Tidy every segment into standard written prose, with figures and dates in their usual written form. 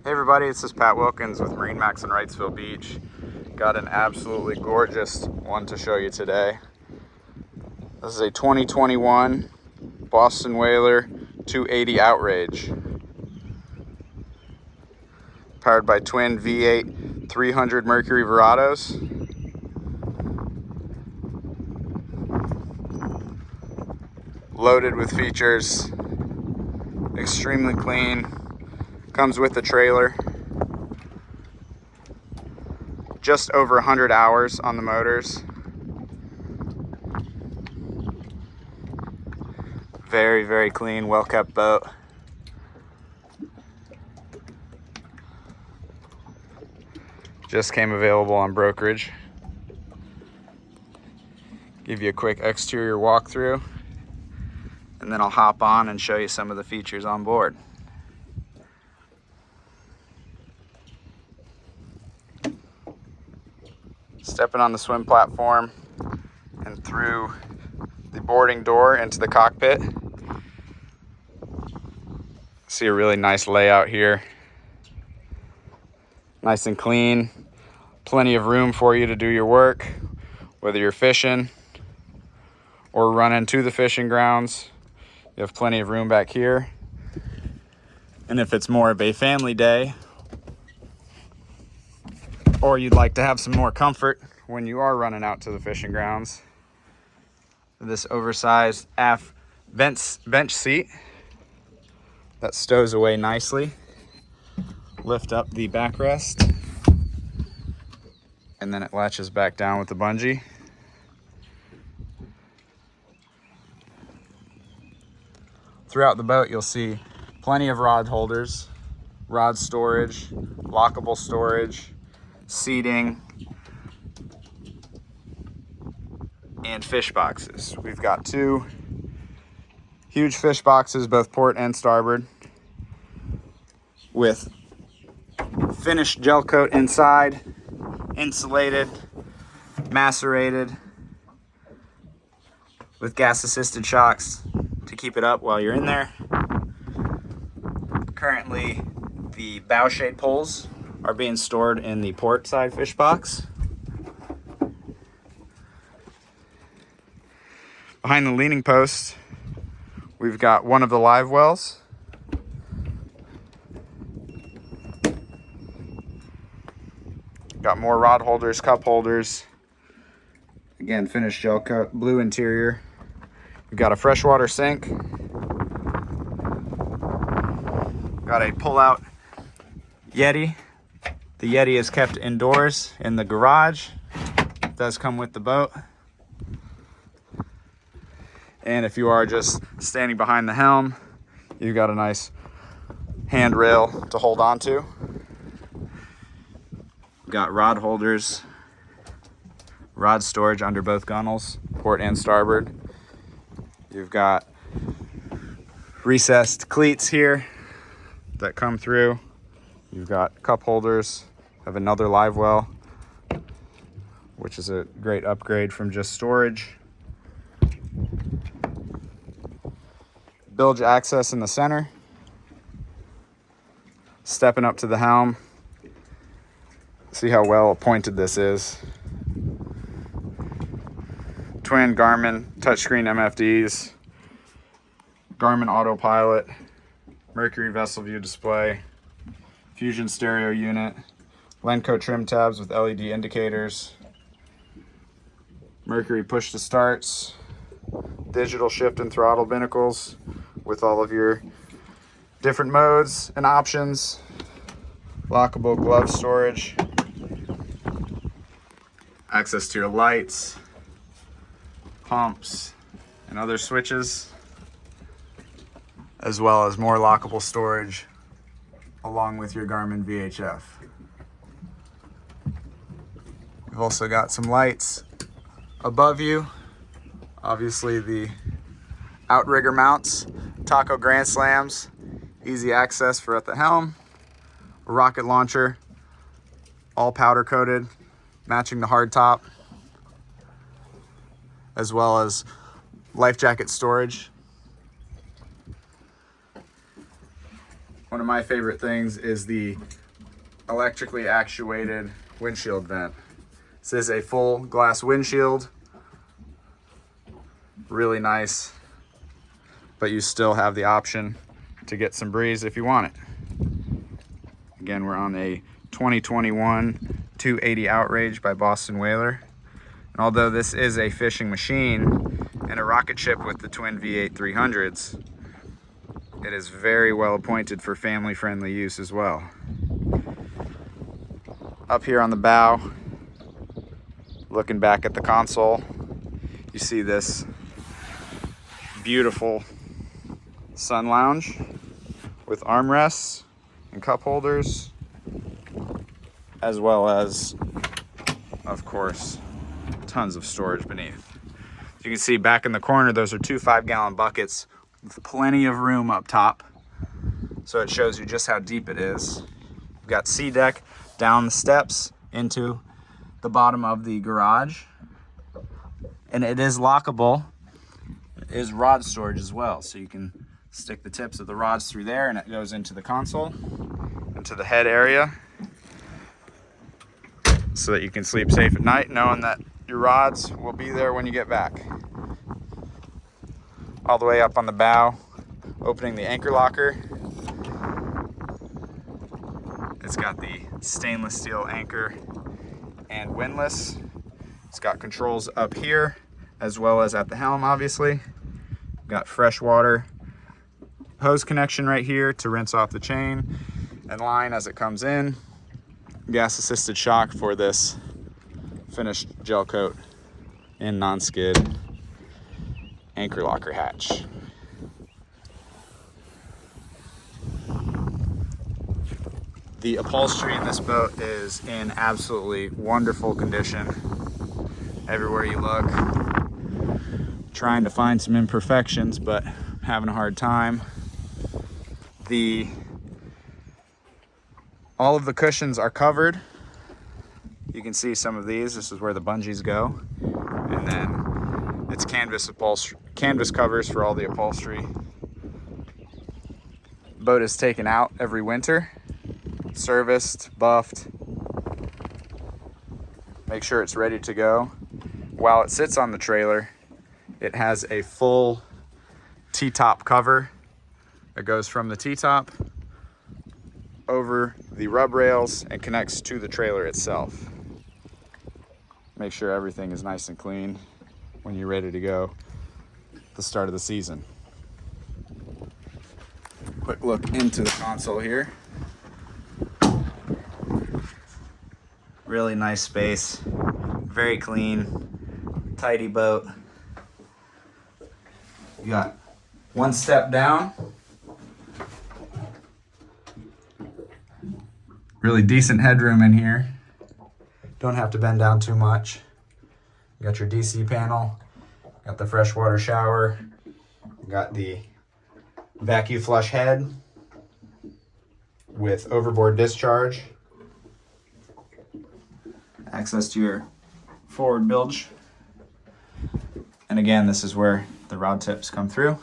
Hey everybody, it's Pat Wilkins with MarineMax in Wrightsville Beach. Got an absolutely gorgeous one to show you today. This is a 2021 Boston Whaler 280 Outrage. Powered by twin V8 300 Mercury Verados. Loaded with features, extremely clean. Comes with a trailer. Just over 100 hours on the motors. Very, very clean, well-kept boat. Just came available on brokerage. Give you a quick exterior walkthrough, and then I'll hop on and show you some of the features on board. Stepping on the swim platform and through the boarding door into the cockpit. See a really nice layout here. Nice and clean. Plenty of room for you to do your work, whether you're fishing or running to the fishing grounds. You have plenty of room back here. And if it's more of a family day, or you'd like to have some more comfort when you are running out to the fishing grounds, this oversized aft bench seat that stows away nicely. Lift up the backrest, and then it latches back down with the bungee. Throughout the boat, you'll see plenty of rod holders, rod storage, lockable storage, seating, and fish boxes. We've got two huge fish boxes, both port and starboard, with finished gel coat inside, insulated, macerated, with gas assisted shocks to keep it up while you're in there. Currently, the bow shade poles are being stored in the port side fish box. Behind the leaning post, we've got one of the live wells. Got more rod holders, cup holders. Again, finished gel coat, blue interior. We've got a freshwater sink. Got a pull-out Yeti. The Yeti is kept indoors in the garage. It does come with the boat. And if you are just standing behind the helm, you've got a nice handrail to hold on to. We've got rod holders, rod storage under both gunnels, port and starboard. You've got recessed cleats here that come through. You've got cup holders, have another live well, which is a great upgrade from just storage. Bilge access in the center. Stepping up to the helm. See how well appointed this is. Twin Garmin touchscreen MFDs, Garmin autopilot, Mercury vessel view display, Fusion stereo unit, Lenco trim tabs with LED indicators, Mercury push to starts, digital shift and throttle binnacles with all of your different modes and options, lockable glove storage, access to your lights, pumps, and other switches, as well as more lockable storage along with your Garmin VHF. We've also got some lights above you. Obviously the outrigger mounts, taco grand slams, easy access for at the helm, a rocket launcher, all powder coated, matching the hardtop, as well as life jacket storage. One of my favorite things is the electrically actuated windshield vent. This is a full glass windshield. Really nice, but you still have the option to get some breeze if you want it. Again, we're on a 2021 280 Outrage by Boston Whaler. And although this is a fishing machine and a rocket ship with the twin V8 300s, it is very well appointed for family-friendly use as well. Up here on the bow, looking back at the console, you see this beautiful sun lounge with armrests and cup holders, as well as, of course, tons of storage beneath. You can see back in the corner, those are two 5-gallon buckets with plenty of room up top. So it shows you just how deep it is. We've got sea deck down the steps into the bottom of the garage. And it is lockable. It is rod storage as well. So you can stick the tips of the rods through there and it goes into the console, into the head area, so that you can sleep safe at night knowing that your rods will be there when you get back. All the way up on the bow, opening the anchor locker. It's got the stainless steel anchor and windlass. It's got controls up here as well as at the helm, obviously. Got fresh water hose connection right here to rinse off the chain and line as it comes in. Gas assisted shock for this finished gel coat in non-skid anchor locker hatch. The upholstery in this boat is in absolutely wonderful condition. Everywhere you look, trying to find some imperfections, but having a hard time. All of the cushions are covered. You can see some of these. This is where the bungees go. And then it's canvas covers for all the upholstery. Boat is taken out every winter, serviced, buffed. Make sure it's ready to go. While it sits on the trailer, it has a full T-top cover that goes from the T-top over the rub rails and connects to the trailer itself. Make sure everything is nice and clean when you're ready to go at the start of the season. Quick look into the console here. Really nice space, very clean, tidy boat. You got one step down. Really decent headroom in here. Don't have to bend down too much. You got your DC panel, got the freshwater shower, you got the vacuum flush head with overboard discharge, access to your forward bilge. And again, this is where the rod tips come through.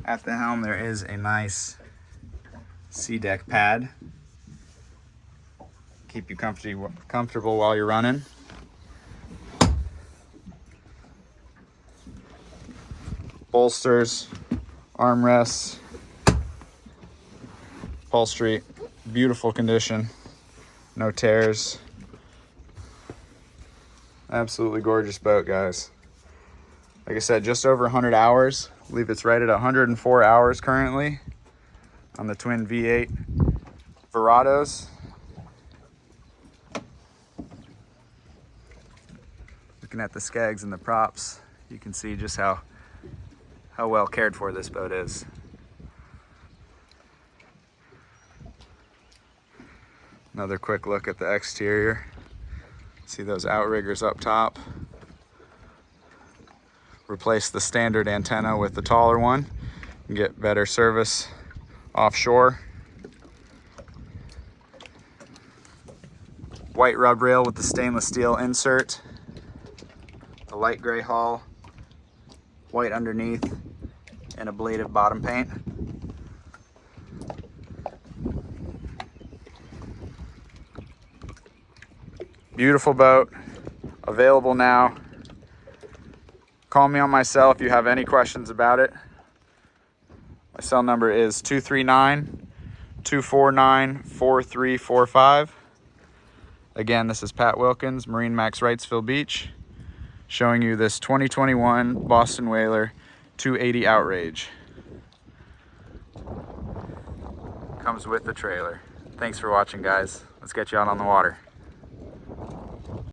At the helm, there is a nice sea deck pad. Keep you comfortable while you're running. Bolsters, armrests, upholstery, beautiful condition, no tears. Absolutely gorgeous boat, guys. Like I said, just over 100 hours. I believe it's right at 104 hours currently on the twin V8 Verados. Looking at the skegs and the props, you can see just how well cared for this boat is. Another quick look at the exterior. See those outriggers up top. Replace the standard antenna with the taller one and get better service offshore. White rub rail with the stainless steel insert. The light gray hull, white underneath, and ablative bottom paint. Beautiful boat, available now. Call me on my cell if you have any questions about it. My cell number is 239-249-4345. Again, this is Pat Wilkins, MarineMax Wrightsville Beach, showing you this 2021 Boston Whaler 280 Outrage. Comes with the trailer. Thanks for watching, guys. Let's get you out on the water.